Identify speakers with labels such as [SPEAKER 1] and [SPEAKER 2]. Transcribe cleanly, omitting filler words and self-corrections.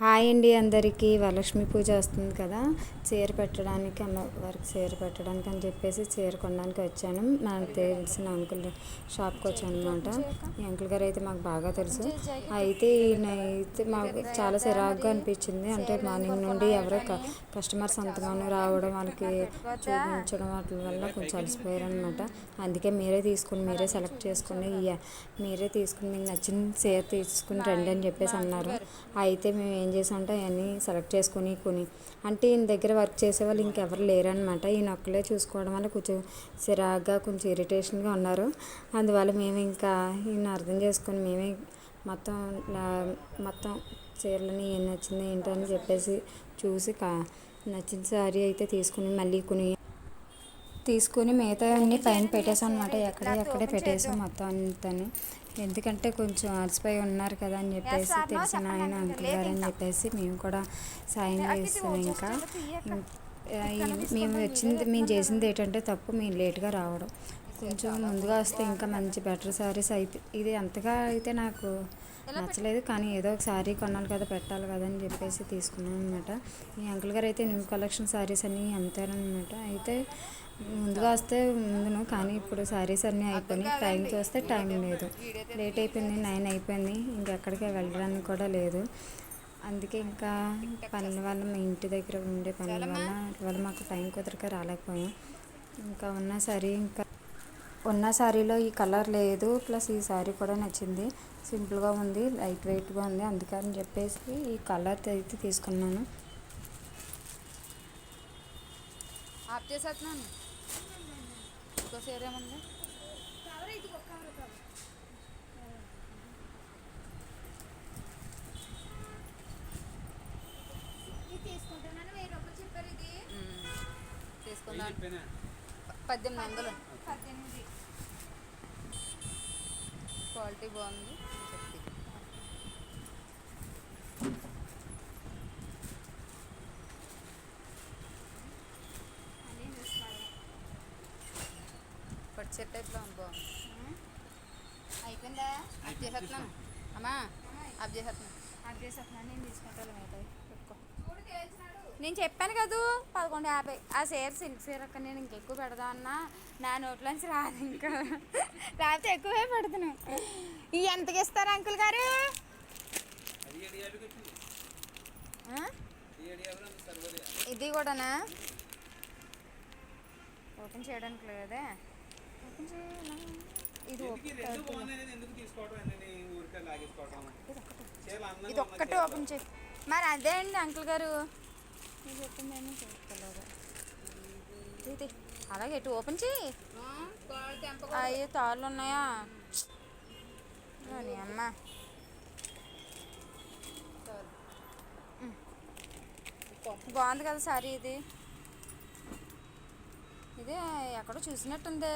[SPEAKER 1] Hi అండి అందరికీ. వరలక్ష్మి పూజ వస్తుంది కదా, చీర పెట్టడానికి అమ్మవారికి చీర పెట్టడానికి అని చెప్పేసి చీర కొనడానికి వచ్చాను. నాకు తెలిసిన అంకుల్ షాప్కి వచ్చాను అనమాట. ఈ అంకుల్ గారు అయితే మాకు బాగా తెలుసు. అయితే ఈయనైతే మాకు చాలా చిరాకుగా అనిపించింది. అంటే మార్నింగ్ నుండి ఎవరో కస్టమర్స్ అంతగానో రావడం, వాళ్ళకి చూపించడం వాటి వల్ల కొంచెం అలసిపోయారు అనమాట. అందుకే మీరే తీసుకుని మీరే సెలెక్ట్ చేసుకుని మీరే తీసుకుని మీకు నచ్చిన చీర తీసుకుని రండి అని చెప్పేసి అన్నారు. అయితే మేము ఏం చేసామంటే అవన్నీ సెలెక్ట్ చేసుకుని అంటే ఈయన దగ్గర వర్క్ చేసేవాళ్ళు ఇంకెవరు లేరనమాట. ఈయన ఒక్కలే చూసుకోవడం వల్ల కొంచెం చిరాగ్గా కొంచెం ఇరిటేషన్గా ఉన్నారు. అందువల్ల మేము ఇంకా ఈయన అర్థం చేసుకొని మేమే మొత్తం చీరలని ఏం నచ్చింది ఏంటని చెప్పేసి చూసి నచ్చిన శారీ అయితే తీసుకుని మిగతా అన్నీ పైన పెట్టేసాం అనమాట. ఎక్కడే పెట్టేసాం మొత్తం అంతని. ఎందుకంటే కొంచెం అలసిపోయి ఉన్నారు కదా అని చెప్పేసి తెలిసిన ఆయన అంకుల్ గారు అని చెప్పేసి మేము కూడా సాయం చేస్తాం. ఇంకా మేము చేసింది ఏంటంటే తప్పు, మేము లేట్గా రావడం. కొంచెం ముందుగా వస్తే ఇంకా మంచి బెటర్ శారీస్ అయితే ఇది అంతగా అయితే నాకు నచ్చలేదు. కానీ ఏదో ఒక శారీ కొనాలి కదా, పెట్టాలి కదా అని చెప్పేసి తీసుకున్నాను అనమాట. ఈ అంకుల్ గారు అయితే న్యూ కలెక్షన్ శారీస్ అన్నీ అమ్ముతారనమాట. అయితే ముందుగా వస్తే ముందును, కానీ ఇప్పుడు శారీస్ అన్నీ అయిపోయినాయి. టైంకి వస్తే టైం లేదు, లేట్ అయిపోయింది, 9 అయిపోయింది. ఇంకెక్కడికి వెళ్ళడానికి కూడా లేదు. అందుకే ఇంకా పనుల వల్ల మీ ఇంటి దగ్గర ఉండే పనుల వల్ల మాకు టైం కుదరక రాలేకపోయాం. ఇంకా ఉన్న శారీలో ఈ కలర్ లేదు, ప్లస్ ఈ శారీ కూడా నచ్చింది. సింపుల్గా ఉంది, లైట్ వెయిట్గా ఉంది. అందుకని చెప్పేసి ఈ కలర్ అయితే తీసుకున్నాను.
[SPEAKER 2] ఆఫ్ చేసేస్తున్నాను. ఇంకో సీర ఏముంది? తీసుకుందాం. 1800 క్వాలిటీ బాగుంది. పట్టు సెట్ టైప్లో బాగుంది. అయిపోయిందా? అప్ చేసేస్తున్నాను అమ్మా, అప్ చేసేస్తున్నాను. నేను తీసుకుంటాను. పెట్టుకో. నేను చెప్పాను కదా 1150. ఆ సిల్క్ సీర అక్క నేను ఇంకెక్కువ పెడదా అన్నా, నా నోట్లోంచి రాదు. ఇంకా రాకపోతే ఎక్కువే పెడుతున్నాను. ఇవి ఎంతకి ఇస్తారు అంకుల్ గారు? ఇది కూడానా? ఓపెన్ చేయడానికి లేదే. ఇది ఒక్కటి ఓపెన్ చేయి. మరి అదే అండి అంకుల్ గారు నేను చెప్పిందేమో చెప్పలేదు. ఇది అలాగే ఎటు ఓపెన్ చేయి. అయ్యో తాళ్ళు ఉన్నాయా అమ్మ? బాగుంది కదా సారీ. ఇది ఎక్కడో చూసినట్టుంది.